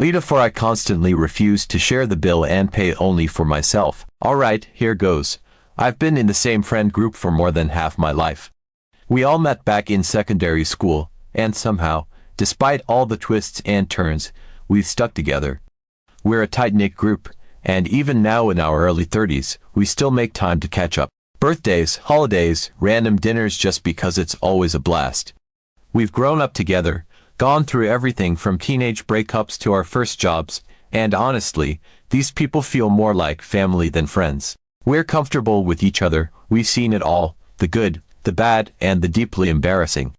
AITA for I constantly refuse to share the bill and pay only for myself. Alright, here goes. I've been in the same friend group for more than half my life. We all met back in secondary school, and somehow, despite all the twists and turns, we've stuck together. We're a tight-knit group, and even now in our early 30s, we still make time to catch up. Birthdays, holidays, random dinners just because it's always a blast. We've grown up together, gone through everything from teenage breakups to our first jobs, and honestly, these people feel more like family than friends. We're comfortable with each other, we've seen it all, the good, the bad, and the deeply embarrassing.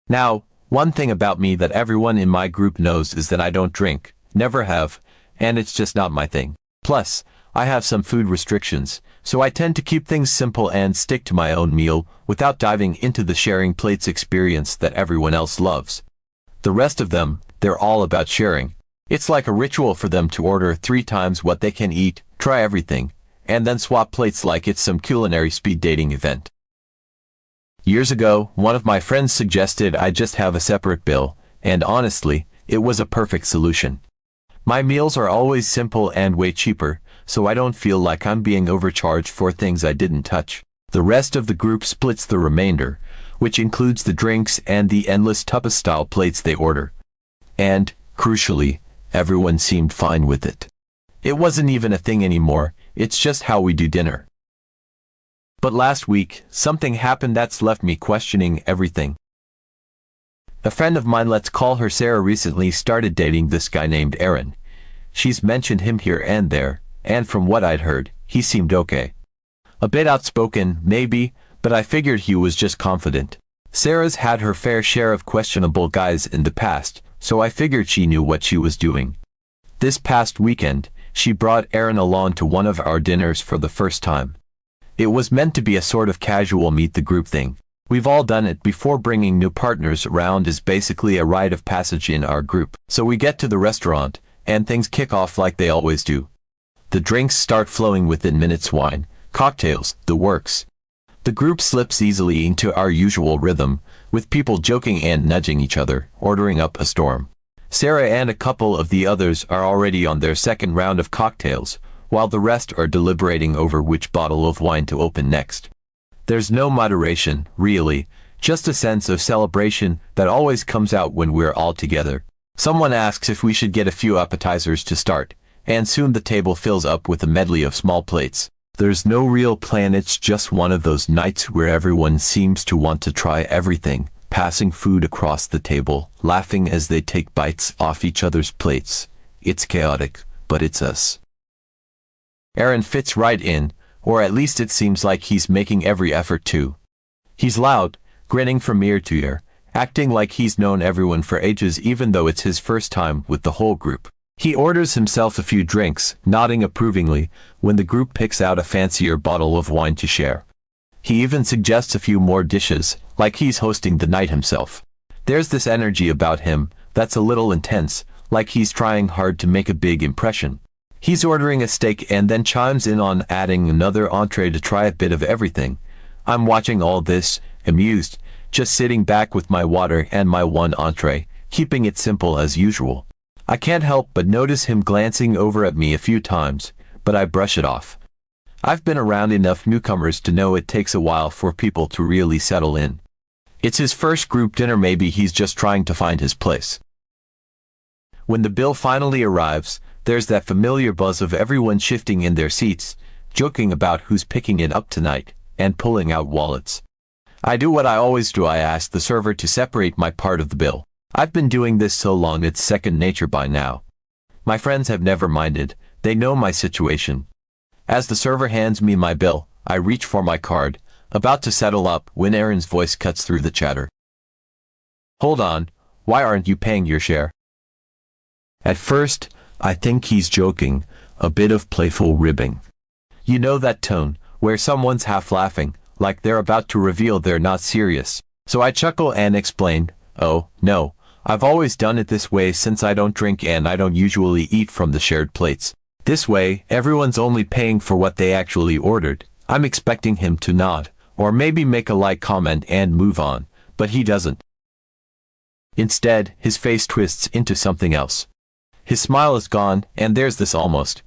Now, one thing about me that everyone in my group knows is that I don't drink, never have, and it's just not my thing. Plus, I have some food restrictions, so I tend to keep things simple and stick to my own meal without diving into the sharing plates experience that everyone else loves. The rest of them, they're all about sharing. It's like a ritual for them to order 3 times what they can eat, try everything, and then swap plates like it's some culinary speed dating event. Years ago, one of my friends suggested I just have a separate bill, and honestly, it was a perfect solution. My meals are always simple and way cheaper, so I don't feel like I'm being overcharged for things I didn't touch. The rest of the group splits the remainder, which includes the drinks and the endless tapas-style plates they order. And, crucially, everyone seemed fine with it. It wasn't even a thing anymore, it's just how we do dinner. But last week, something happened that's left me questioning everything. A friend of mine, let's call her Sarah, recently started dating this guy named Aaron. She's mentioned him here and there, and from what I'd heard, he seemed okay. A bit outspoken, maybe, but I figured he was just confident. Sarah's had her fair share of questionable guys in the past, so I figured she knew what she was doing. This past weekend, she brought Aaron along to one of our dinners for the first time. It was meant to be a sort of casual meet the group thing. We've all done it before. Bringing new partners around is basically a rite of passage in our group. So we get to the restaurant, and things kick off like they always do. The drinks start flowing within minutes: wine, cocktails, the works. The group slips easily into our usual rhythm, with people joking and nudging each other, ordering up a storm. Sarah and a couple of the others are already on their second round of cocktails, while the rest are deliberating over which bottle of wine to open next. There's no moderation, really, just a sense of celebration that always comes out when we're all together. Someone asks if we should get a few appetizers to start, and soon the table fills up with a medley of small plates. There's no real plan, it's just one of those nights where everyone seems to want to try everything, passing food across the table, laughing as they take bites off each other's plates. It's chaotic, but it's us. Aaron fits right in, or at least it seems like he's making every effort to. He's loud, grinning from ear to ear, acting like he's known everyone for ages even though it's his first time with the whole group. He orders himself a few drinks, nodding approvingly when the group picks out a fancier bottle of wine to share. He even suggests a few more dishes, like he's hosting the night himself. There's this energy about him that's a little intense, like he's trying hard to make a big impression. He's ordering a steak and then chimes in on adding another entree to try a bit of everything. I'm watching all this, amused, just sitting back with my water and my one entree, keeping it simple as usual. I can't help but notice him glancing over at me a few times, but I brush it off. I've been around enough newcomers to know it takes a while for people to really settle in. It's his first group dinner, maybe he's just trying to find his place. When the bill finally arrives, there's that familiar buzz of everyone shifting in their seats, joking about who's picking it up tonight, and pulling out wallets. I do what I always do, I ask the server to separate my part of the bill. I've been doing this so long it's second nature by now. My friends have never minded, they know my situation. As the server hands me my bill, I reach for my card, about to settle up when Aaron's voice cuts through the chatter. Hold on, why aren't you paying your share? At first, I think he's joking, a bit of playful ribbing. You know that tone, where someone's half laughing, like they're about to reveal they're not serious. So I chuckle and explain, oh, no, I've always done it this way since I don't drink and I don't usually eat from the shared plates. This way, everyone's only paying for what they actually ordered. I'm expecting him to nod, or maybe make a light comment and move on, but he doesn't. Instead, his face twists into something else. His smile is gone, and there's this almost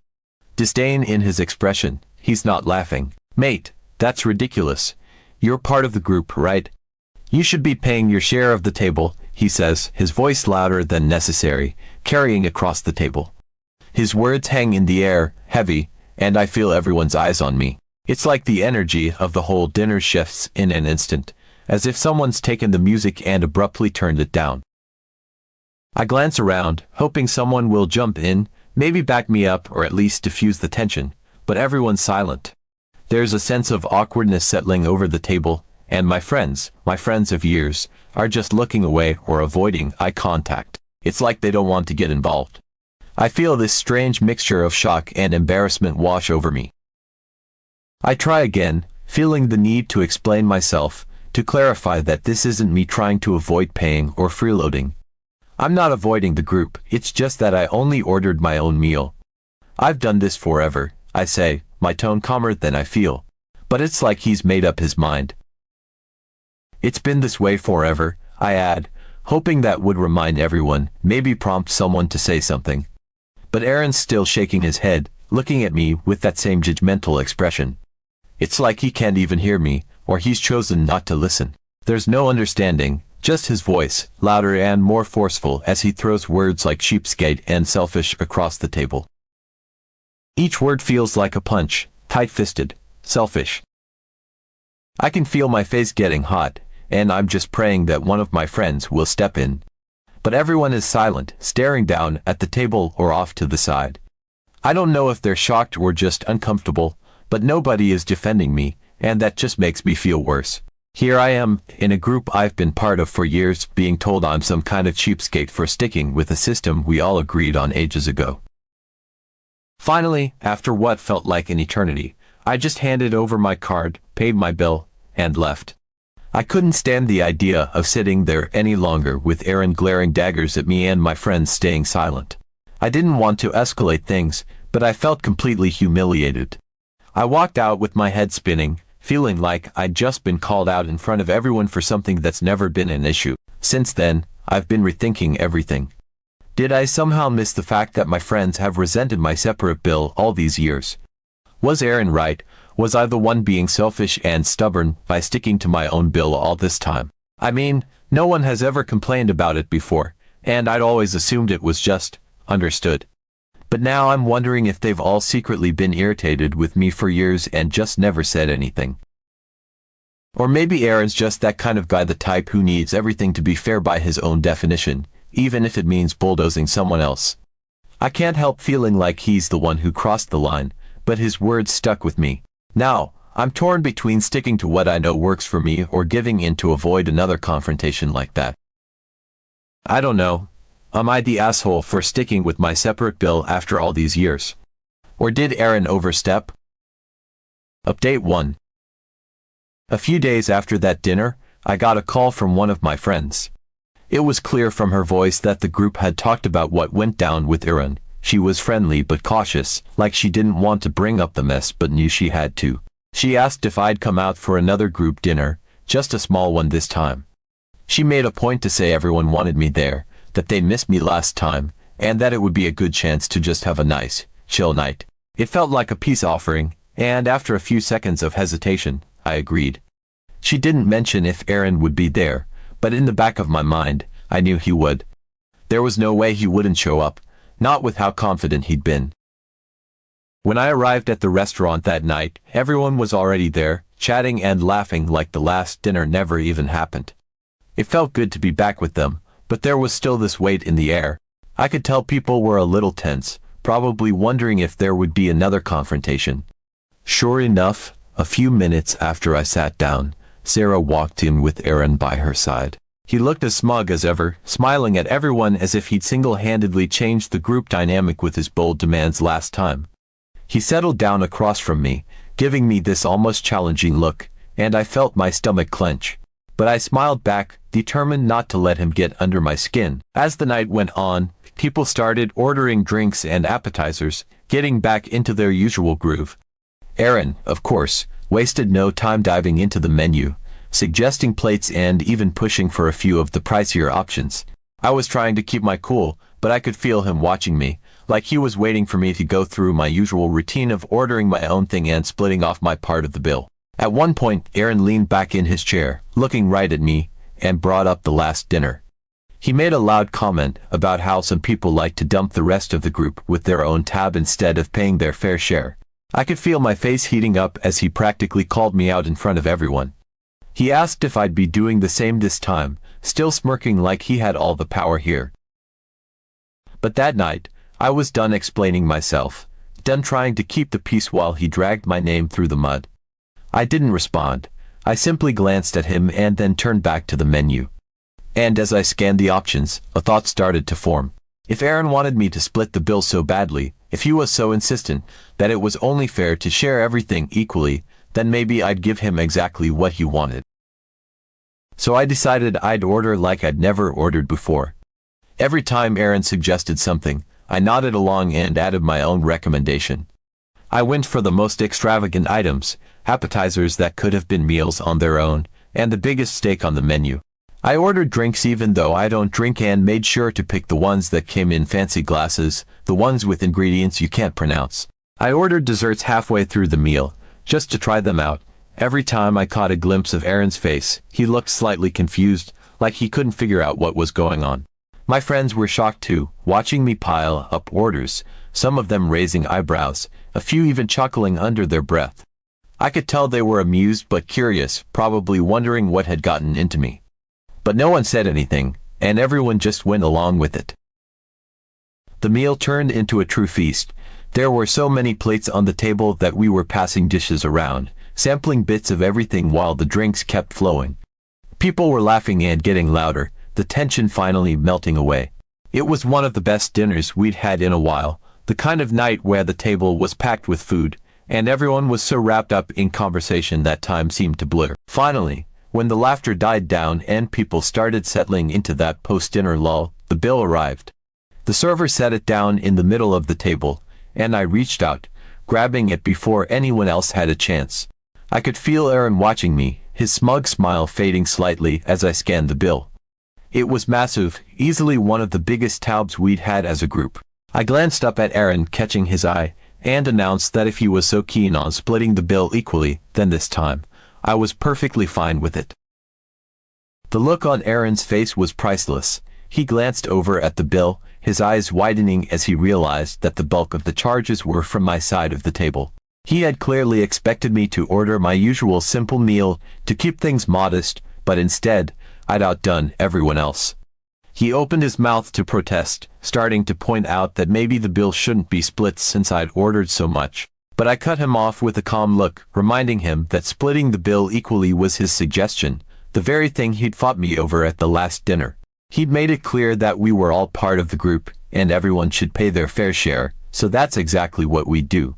disdain in his expression. He's not laughing. Mate, that's ridiculous. You're part of the group, right? You should be paying your share of the table, he says, his voice louder than necessary, carrying across the table. His words hang in the air, heavy, and I feel everyone's eyes on me. It's like the energy of the whole dinner shifts in an instant, as if someone's taken the music and abruptly turned it down. I glance around, hoping someone will jump in, maybe back me up or at least diffuse the tension, but everyone's silent. There's a sense of awkwardness settling over the table, and my friends of years, are just looking away or avoiding eye contact. It's like they don't want to get involved. I feel this strange mixture of shock and embarrassment wash over me. I try again, feeling the need to explain myself, to clarify that this isn't me trying to avoid paying or freeloading. I'm not avoiding the group, it's just that I only ordered my own meal. I've done this forever, I say, my tone calmer than I feel. But it's like he's made up his mind. It's been this way forever, I add, hoping that would remind everyone, maybe prompt someone to say something. But Aaron's still shaking his head, looking at me with that same judgmental expression. It's like he can't even hear me, or he's chosen not to listen. There's no understanding, just his voice, louder and more forceful as he throws words like cheapskate and selfish across the table. Each word feels like a punch, tight-fisted, selfish. I can feel my face getting hot, and I'm just praying that one of my friends will step in. But everyone is silent, staring down at the table or off to the side. I don't know if they're shocked or just uncomfortable, but nobody is defending me, and that just makes me feel worse. Here I am, in a group I've been part of for years, being told I'm some kind of cheapskate for sticking with a system we all agreed on ages ago. Finally, after what felt like an eternity, I just handed over my card, paid my bill, and left. I couldn't stand the idea of sitting there any longer with Aaron glaring daggers at me and my friends staying silent. I didn't want to escalate things, but I felt completely humiliated. I walked out with my head spinning, feeling like I'd just been called out in front of everyone for something that's never been an issue. Since then, I've been rethinking everything. Did I somehow miss the fact that my friends have resented my separate bill all these years? Was Aaron right? Was I the one being selfish and stubborn by sticking to my own bill all this time? I mean, no one has ever complained about it before, and I'd always assumed it was just understood. But now I'm wondering if they've all secretly been irritated with me for years and just never said anything. Or maybe Aaron's just that kind of guy, the type who needs everything to be fair by his own definition, even if it means bulldozing someone else. I can't help feeling like he's the one who crossed the line, but his words stuck with me. Now, I'm torn between sticking to what I know works for me or giving in to avoid another confrontation like that. I don't know. Am I the asshole for sticking with my separate bill after all these years? Or did Aaron overstep? Update 1. A few days after that dinner, I got a call from one of my friends. It was clear from her voice that the group had talked about what went down with Aaron. She was friendly but cautious, like she didn't want to bring up the mess but knew she had to. She asked if I'd come out for another group dinner, just a small one this time. She made a point to say everyone wanted me there, that they missed me last time, and that it would be a good chance to just have a nice, chill night. It felt like a peace offering, and after a few seconds of hesitation, I agreed. She didn't mention if Aaron would be there, but in the back of my mind, I knew he would. There was no way he wouldn't show up, not with how confident he'd been. When I arrived at the restaurant that night, everyone was already there, chatting and laughing like the last dinner never even happened. It felt good to be back with them, but there was still this weight in the air. I could tell people were a little tense, probably wondering if there would be another confrontation. Sure enough, a few minutes after I sat down, Sarah walked in with Aaron by her side. He looked as smug as ever, smiling at everyone as if he'd single-handedly changed the group dynamic with his bold demands last time. He settled down across from me, giving me this almost challenging look, and I felt my stomach clench. But I smiled back, determined not to let him get under my skin. As the night went on, people started ordering drinks and appetizers, getting back into their usual groove. Aaron, of course, wasted no time diving into the menu, suggesting plates and even pushing for a few of the pricier options. I was trying to keep my cool, but I could feel him watching me, like he was waiting for me to go through my usual routine of ordering my own thing and splitting off my part of the bill. At one point, Aaron leaned back in his chair, looking right at me, and brought up the last dinner. He made a loud comment about how some people like to dump the rest of the group with their own tab instead of paying their fair share. I could feel my face heating up as he practically called me out in front of everyone. He asked if I'd be doing the same this time, still smirking like he had all the power here. But that night, I was done explaining myself, done trying to keep the peace while he dragged my name through the mud. I didn't respond. I simply glanced at him and then turned back to the menu. And as I scanned the options, a thought started to form. If Aaron wanted me to split the bill so badly, if he was so insistent that it was only fair to share everything equally, then maybe I'd give him exactly what he wanted. So I decided I'd order like I'd never ordered before. Every time Aaron suggested something, I nodded along and added my own recommendation. I went for the most extravagant items, appetizers that could have been meals on their own, and the biggest steak on the menu. I ordered drinks even though I don't drink and made sure to pick the ones that came in fancy glasses, the ones with ingredients you can't pronounce. I ordered desserts halfway through the meal, just to try them out. Every time I caught a glimpse of Aaron's face, he looked slightly confused, like he couldn't figure out what was going on. My friends were shocked too, watching me pile up orders, some of them raising eyebrows, a few even chuckling under their breath. I could tell they were amused but curious, probably wondering what had gotten into me. But no one said anything, and everyone just went along with it. The meal turned into a true feast. There were so many plates on the table that we were passing dishes around, sampling bits of everything while the drinks kept flowing. People were laughing and getting louder, the tension finally melting away. It was one of the best dinners we'd had in a while, the kind of night where the table was packed with food, and everyone was so wrapped up in conversation that time seemed to blur. Finally, when the laughter died down and people started settling into that post-dinner lull, the bill arrived. The server set it down in the middle of the table, and I reached out, grabbing it before anyone else had a chance. I could feel Aaron watching me, his smug smile fading slightly as I scanned the bill. It was massive, easily one of the biggest tabs we'd had as a group. I glanced up at Aaron, catching his eye, and announced that if he was so keen on splitting the bill equally, then this time, I was perfectly fine with it. The look on Aaron's face was priceless. He glanced over at the bill, his eyes widening as he realized that the bulk of the charges were from my side of the table. He had clearly expected me to order my usual simple meal to keep things modest, but instead, I'd outdone everyone else. He opened his mouth to protest, starting to point out that maybe the bill shouldn't be split since I'd ordered so much. But I cut him off with a calm look, reminding him that splitting the bill equally was his suggestion, the very thing he'd fought me over at the last dinner. He'd made it clear that we were all part of the group, and everyone should pay their fair share, so that's exactly what we'd do.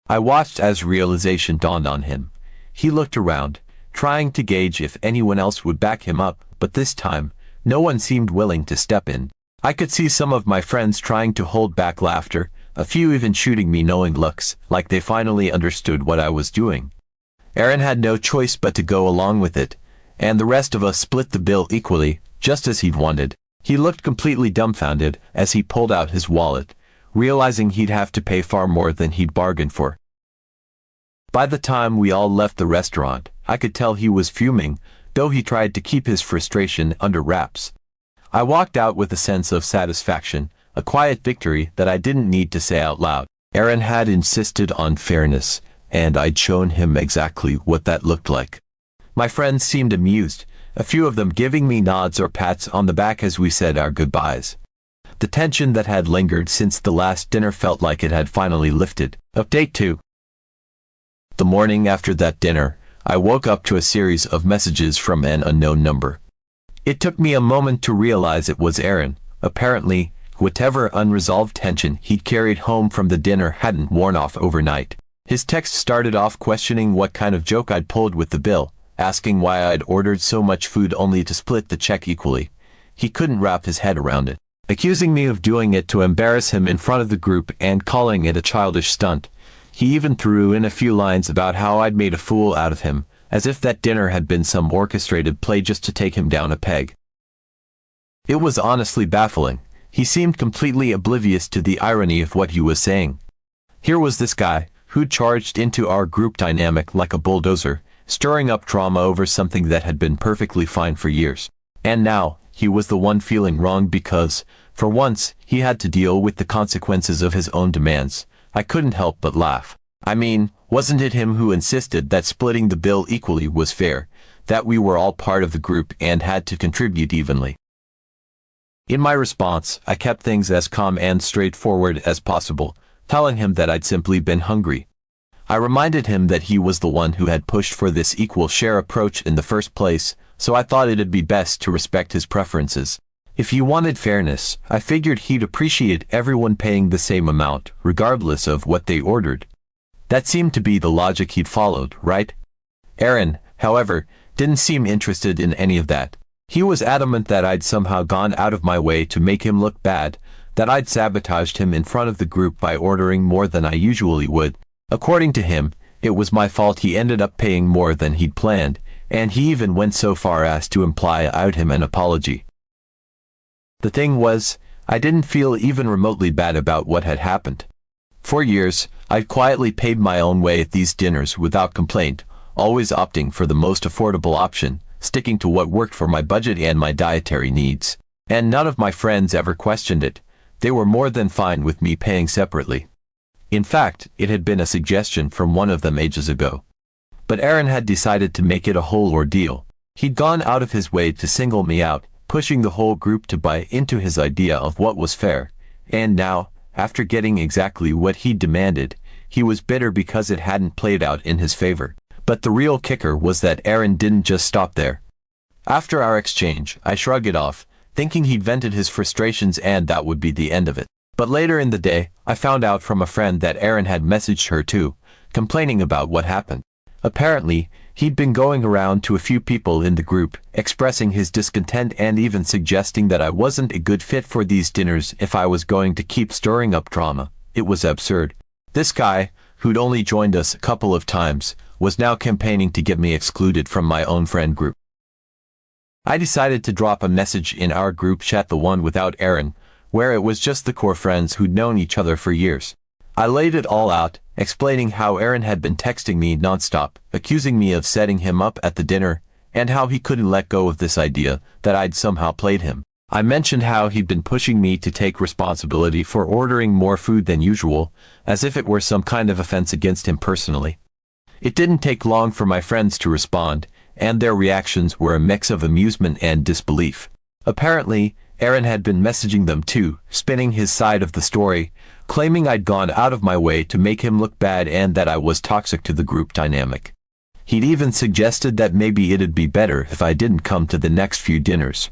I watched as realization dawned on him. He looked around, trying to gauge if anyone else would back him up, but this time, no one seemed willing to step in. I could see some of my friends trying to hold back laughter, a few even shooting me knowing looks, like they finally understood what I was doing. Aaron had no choice but to go along with it, and the rest of us split the bill equally, just as he'd wanted. He looked completely dumbfounded as he pulled out his wallet, realizing he'd have to pay far more than he'd bargained for. By the time we all left the restaurant, I could tell he was fuming, though he tried to keep his frustration under wraps. I walked out with a sense of satisfaction, a quiet victory that I didn't need to say out loud. Aaron had insisted on fairness, and I'd shown him exactly what that looked like. My friends seemed amused, a few of them giving me nods or pats on the back as we said our goodbyes. The tension that had lingered since the last dinner felt like it had finally lifted. Update 2. The morning after that dinner, I woke up to a series of messages from an unknown number. It took me a moment to realize it was Aaron. Apparently, whatever unresolved tension he'd carried home from the dinner hadn't worn off overnight. His text started off questioning what kind of joke I'd pulled with the bill, asking why I'd ordered so much food only to split the check equally. He couldn't wrap his head around it, accusing me of doing it to embarrass him in front of the group and calling it a childish stunt. He even threw in a few lines about how I'd made a fool out of him, as if that dinner had been some orchestrated play just to take him down a peg. It was honestly baffling. He seemed completely oblivious to the irony of what he was saying. Here was this guy, who'd charged into our group dynamic like a bulldozer, stirring up drama over something that had been perfectly fine for years. And now, he was the one feeling wrong because, for once, he had to deal with the consequences of his own demands. I couldn't help but laugh. I mean, wasn't it him who insisted that splitting the bill equally was fair, that we were all part of the group and had to contribute evenly? In my response, I kept things as calm and straightforward as possible, telling him that I'd simply been hungry. I reminded him that he was the one who had pushed for this equal share approach in the first place, so I thought it'd be best to respect his preferences. If he wanted fairness, I figured he'd appreciate everyone paying the same amount, regardless of what they ordered. That seemed to be the logic he'd followed, right? Aaron, however, didn't seem interested in any of that. He was adamant that I'd somehow gone out of my way to make him look bad, that I'd sabotaged him in front of the group by ordering more than I usually would. According to him, it was my fault he ended up paying more than he'd planned, and he even went so far as to imply I owed him an apology. The thing was, I didn't feel even remotely bad about what had happened. For years, I'd quietly paid my own way at these dinners without complaint, always opting for the most affordable option, sticking to what worked for my budget and my dietary needs. And none of my friends ever questioned it. They were more than fine with me paying separately. In fact, it had been a suggestion from one of them ages ago. But Aaron had decided to make it a whole ordeal. He'd gone out of his way to single me out, pushing the whole group to buy into his idea of what was fair. And now, after getting exactly what he demanded, he was bitter because it hadn't played out in his favor. But the real kicker was that Aaron didn't just stop there. After our exchange, I shrugged it off, thinking he'd vented his frustrations and that would be the end of it. But later in the day, I found out from a friend that Aaron had messaged her too, complaining about what happened. Apparently, he'd been going around to a few people in the group, expressing his discontent and even suggesting that I wasn't a good fit for these dinners if I was going to keep stirring up drama. It was absurd. This guy, who'd only joined us a couple of times, was now campaigning to get me excluded from my own friend group. I decided to drop a message in our group chat, the one without Aaron, where it was just the core friends who'd known each other for years. I laid it all out, explaining how Aaron had been texting me nonstop, accusing me of setting him up at the dinner, and how he couldn't let go of this idea that I'd somehow played him. I mentioned how he'd been pushing me to take responsibility for ordering more food than usual, as if it were some kind of offense against him personally. It didn't take long for my friends to respond, and their reactions were a mix of amusement and disbelief. Apparently, Aaron had been messaging them too, spinning his side of the story, claiming I'd gone out of my way to make him look bad and that I was toxic to the group dynamic. He'd even suggested that maybe it'd be better if I didn't come to the next few dinners.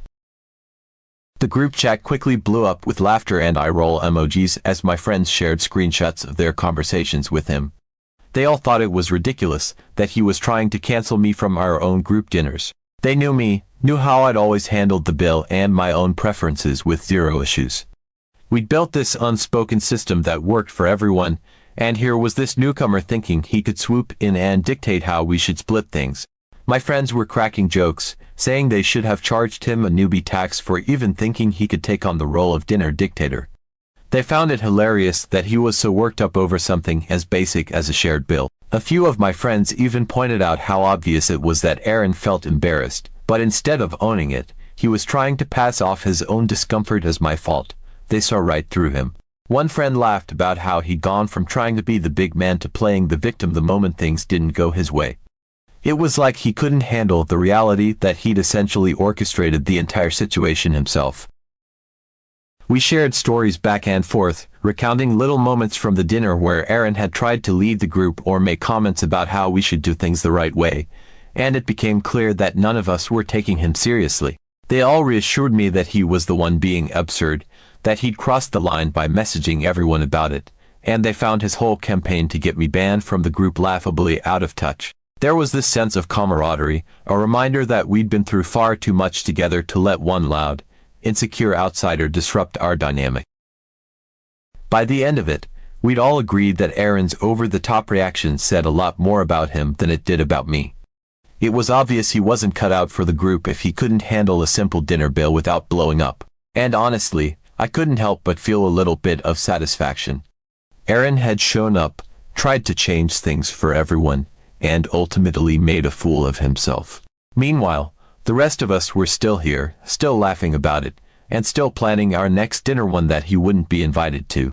The group chat quickly blew up with laughter and eye-roll emojis as my friends shared screenshots of their conversations with him. They all thought it was ridiculous that he was trying to cancel me from our own group dinners. They knew me, knew how I'd always handled the bill and my own preferences with zero issues. We'd built this unspoken system that worked for everyone, and here was this newcomer thinking he could swoop in and dictate how we should split things. My friends were cracking jokes, saying they should have charged him a newbie tax for even thinking he could take on the role of dinner dictator. They found it hilarious that he was so worked up over something as basic as a shared bill. A few of my friends even pointed out how obvious it was that Aaron felt embarrassed, but instead of owning it, he was trying to pass off his own discomfort as my fault. They saw right through him. One friend laughed about how he'd gone from trying to be the big man to playing the victim the moment things didn't go his way. It was like he couldn't handle the reality that he'd essentially orchestrated the entire situation himself. We shared stories back and forth, recounting little moments from the dinner where Aaron had tried to lead the group or make comments about how we should do things the right way, and it became clear that none of us were taking him seriously. They all reassured me that he was the one being absurd, that he'd crossed the line by messaging everyone about it, and they found his whole campaign to get me banned from the group laughably out of touch. There was this sense of camaraderie, a reminder that we'd been through far too much together to let one loud, insecure outsider disrupt our dynamic. By the end of it, we'd all agreed that Aaron's over-the-top reaction said a lot more about him than it did about me. It was obvious he wasn't cut out for the group if he couldn't handle a simple dinner bill without blowing up. And honestly, I couldn't help but feel a little bit of satisfaction. Aaron had shown up, tried to change things for everyone, and ultimately made a fool of himself. Meanwhile, the rest of us were still here, still laughing about it, and still planning our next dinner, one that he wouldn't be invited to.